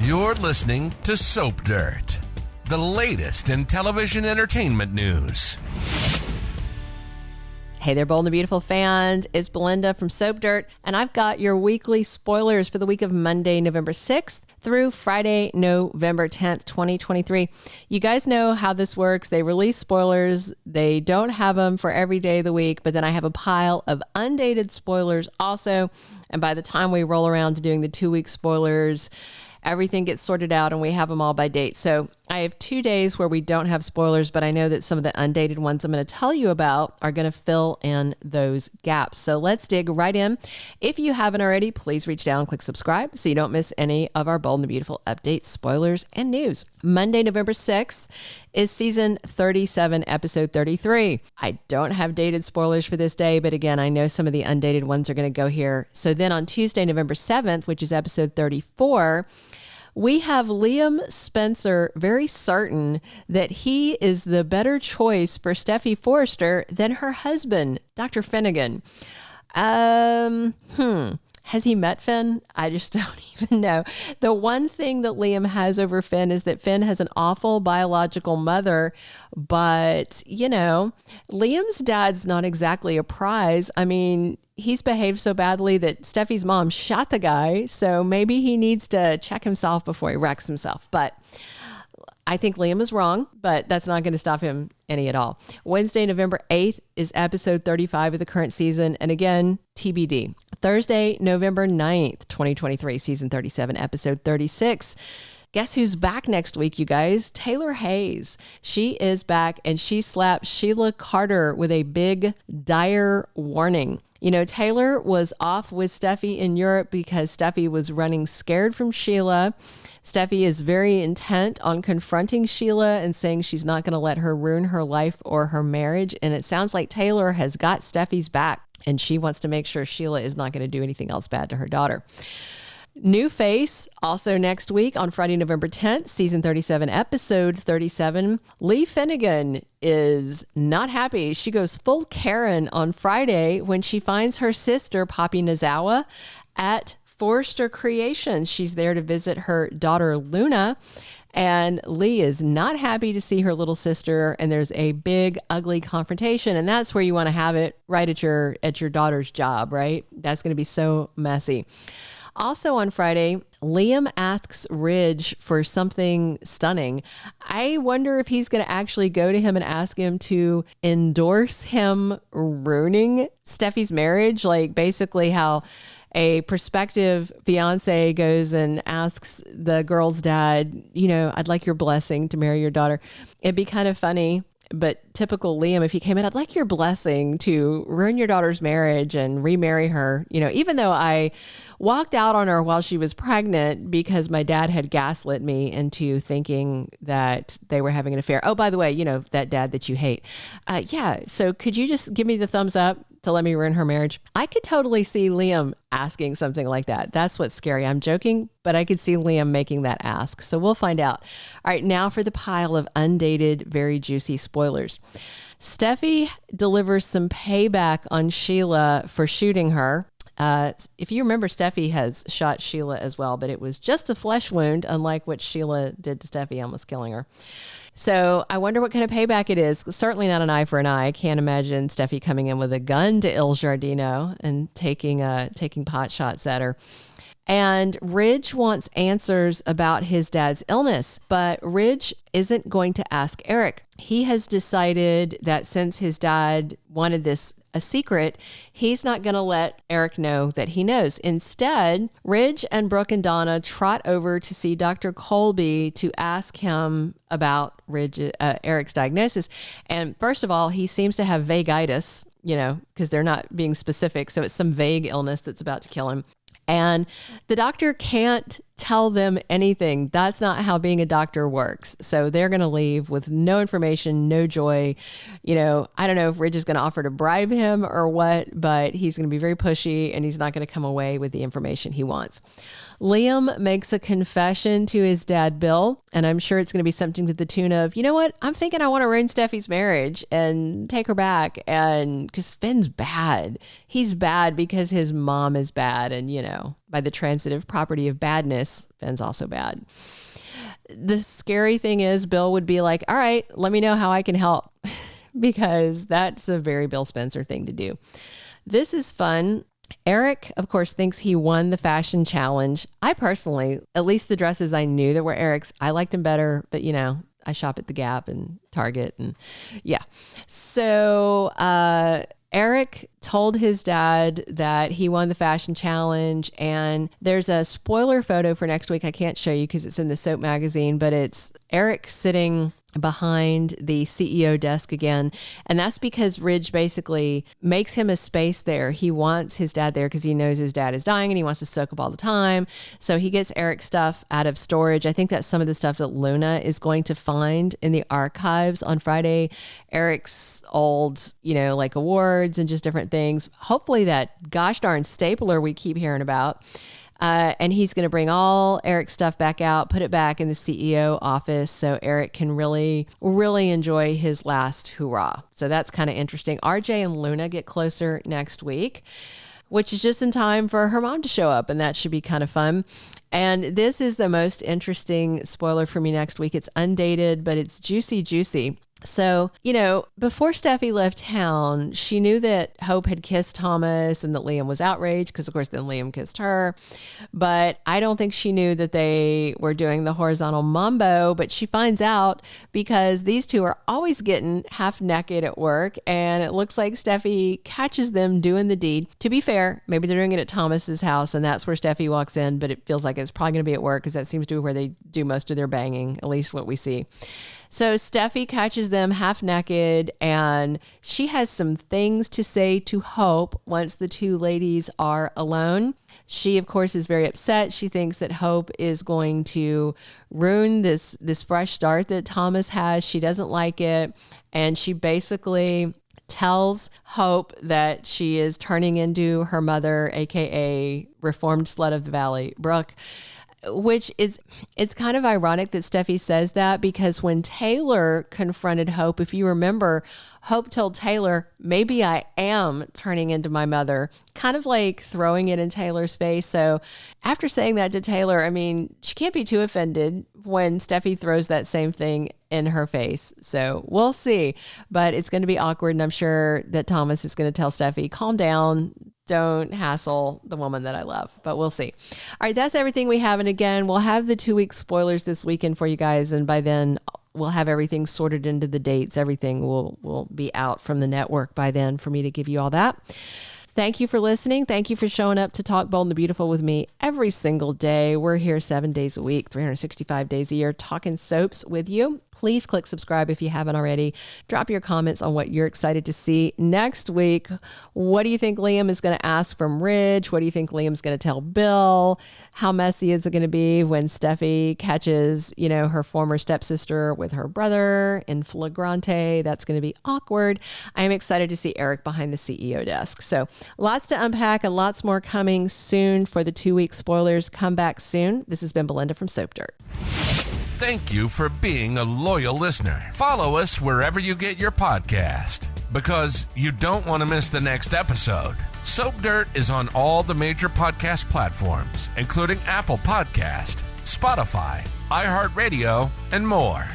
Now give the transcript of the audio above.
You're listening to Soap Dirt, the latest in television entertainment news. Hey there, Bold and Beautiful fans. It's Belinda from Soap Dirt, and I've got your weekly spoilers for the week of Monday, November 6th through Friday, November 10th, 2023. You guys know how this works. They release spoilers. They don't have them for every day of the week, but then I have a pile of undated spoilers also. And by the time we roll around to doing the 2-week spoilers, everything gets sorted out and we have them all by date. So I have 2 days where we don't have spoilers, but I know that some of the undated ones I'm going to tell you about are going to fill in those gaps. So let's dig right in. If you haven't already, please reach down and click subscribe so you don't miss any of our Bold and Beautiful updates, spoilers, and news. Monday, November 6th is season 37, episode 33. I don't have dated spoilers for this day, but again, I know some of the undated ones are going to go here. So then on Tuesday, November 7th, which is episode 34, we have Liam Spencer very certain that he is the better choice for Steffy Forrester than her husband, Dr. Finnegan. Has he met Finn? I just don't even know. The one thing that Liam has over Finn is that Finn has an awful biological mother, but, you know, Liam's dad's not exactly a prize. I mean, he's behaved so badly that Steffi's mom shot the guy, so maybe he needs to check himself before he wrecks himself. But I think Liam is wrong, but that's not going to stop him any at all. Wednesday, November 8th is episode 35 of the current season. And again, TBD. Thursday, November 9th, 2023, season 37, episode 36. Guess who's back next week, you guys? Taylor Hayes. She is back and she slapped Sheila Carter with a big, dire warning. You know, Taylor was off with Steffy in Europe because Steffy was running scared from Sheila. Steffy is very intent on confronting Sheila and saying she's not going to let her ruin her life or her marriage. And it sounds like Taylor has got Steffi's back and she wants to make sure Sheila is not going to do anything else bad to her daughter. New face, also next week on Friday, November 10th, season 37, episode 37. Lee Finnegan is not happy. She goes full Karen on Friday when she finds her sister, Poppy Nozawa, at Forrester Creations. She's there to visit her daughter, Luna. And Lee is not happy to see her little sister, and there's a big, ugly confrontation. And that's where you want to have it, right at your daughter's job, right? That's going to be so messy. Also on Friday, Liam asks Ridge for something stunning. I wonder if he's going to actually go to him and ask him to endorse him ruining Steffi's marriage, like basically how a prospective fiance goes and asks the girl's dad, you know, I'd like your blessing to marry your daughter. It'd be kind of funny, but typical Liam, if he came in, I'd like your blessing to ruin your daughter's marriage and remarry her. You know, even though I walked out on her while she was pregnant because my dad had gaslit me into thinking that they were having an affair. Oh, by the way, you know, that dad that you hate. Yeah. So could you just give me the thumbs up to let me ruin her marriage? I could totally see Liam asking something like that. That's what's scary. I'm joking, but I could see Liam making that ask. So we'll find out. All right, now for the pile of undated, very juicy spoilers. Steffy delivers some payback on Sheila for shooting her. If you remember, Steffy has shot Sheila as well, but it was just a flesh wound, unlike what Sheila did to Steffy, almost killing her. So I wonder what kind of payback it is. Certainly not an eye for an eye. I can't imagine Steffy coming in with a gun to Il Giardino and taking pot shots at her. And Ridge wants answers about his dad's illness, but Ridge isn't going to ask Eric. He has decided that since his dad wanted this a secret, he's not going to let Eric know that he knows. Instead, Ridge and Brooke and Donna trot over to see Dr. Colby to ask him about Eric's diagnosis. And first of all, he seems to have vagitis, you know, because they're not being specific. So it's some vague illness that's about to kill him. And the doctor can't tell them anything. That's not how being a doctor works. So they're going to leave with no information, no joy. You know, I don't know if Ridge is going to offer to bribe him or what, but he's going to be very pushy and he's not going to come away with the information he wants. Liam makes a confession to his dad, Bill, and I'm sure it's going to be something to the tune of, you know what? I'm thinking I want to ruin Steffi's marriage and take her back. And because Finn's bad. He's bad because his mom is bad. And, you know, by the transitive property of badness, Finn's also bad. The scary thing is Bill would be like, all right, let me know how I can help, because that's a very Bill Spencer thing to do. This is fun. Eric, of course, thinks he won the fashion challenge. I personally, at least the dresses I knew that were Eric's, I liked him better, but I shop at the Gap and Target and yeah. So, Eric told his dad that he won the fashion challenge, and there's a spoiler photo for next week. I can't show you because it's in the Soap magazine, but it's Eric sitting behind the CEO desk again. And that's because Ridge basically makes him a space there. He wants his dad there because he knows his dad is dying and he wants to soak up all the time. So he gets Eric's stuff out of storage. I think that's some of the stuff that Luna is going to find in the archives on Friday. Eric's old, like awards and just different things. Hopefully that gosh darn stapler we keep hearing about. And he's going to bring all Eric's stuff back out, put it back in the CEO office so Eric can really, really enjoy his last hurrah. So that's kind of interesting. RJ and Luna get closer next week, which is just in time for her mom to show up, and that should be kind of fun. And this is the most interesting spoiler for me next week. It's undated, but it's juicy, juicy. So, before Steffy left town, she knew that Hope had kissed Thomas and that Liam was outraged because, of course, then Liam kissed her. But I don't think she knew that they were doing the horizontal mambo. But she finds out because these two are always getting half naked at work. And it looks like Steffy catches them doing the deed. To be fair, maybe they're doing it at Thomas's house and that's where Steffy walks in. But it feels like it's probably going to be at work because that seems to be where they do most of their banging, at least what we see. So Steffy catches them half naked and she has some things to say to Hope once the two ladies are alone. She, of course, is very upset. She thinks that Hope is going to ruin this fresh start that Thomas has. She doesn't like it. And she basically tells Hope that she is turning into her mother, aka reformed slut of the valley, Brooke. Which it's kind of ironic that Steffy says that because when Taylor confronted Hope, if you remember, Hope told Taylor, maybe I am turning into my mother, kind of like throwing it in Taylor's face. So after saying that to Taylor, she can't be too offended when Steffy throws that same thing in her face. So we'll see, but it's going to be awkward. And I'm sure that Thomas is going to tell Steffy, calm down. Don't hassle the woman that I love, but we'll see. All right, that's everything we have. And again, we'll have the 2-week spoilers this weekend for you guys. And by then we'll have everything sorted into the dates. Everything will be out from the network by then for me to give you all that. Thank you for listening. Thank you for showing up to Talk Bold and the Beautiful with me every single day. We're here 7 days a week, 365 days a year, talking soaps with you. Please click subscribe if you haven't already. Drop your comments on what you're excited to see next week. What do you think Liam is going to ask from Ridge? What do you think Liam's going to tell Bill? How messy is it going to be when Steffy catches, her former stepsister with her brother in flagrante? That's going to be awkward. I am excited to see Eric behind the CEO desk. So lots to unpack and lots more coming soon for the 2-week spoilers. Come back soon. This has been Belinda from Soap Dirt. Thank you for being a loyal listener. Follow us wherever you get your podcast because you don't want to miss the next episode. Soap Dirt is on all the major podcast platforms, including Apple Podcast, Spotify, iHeartRadio, and more.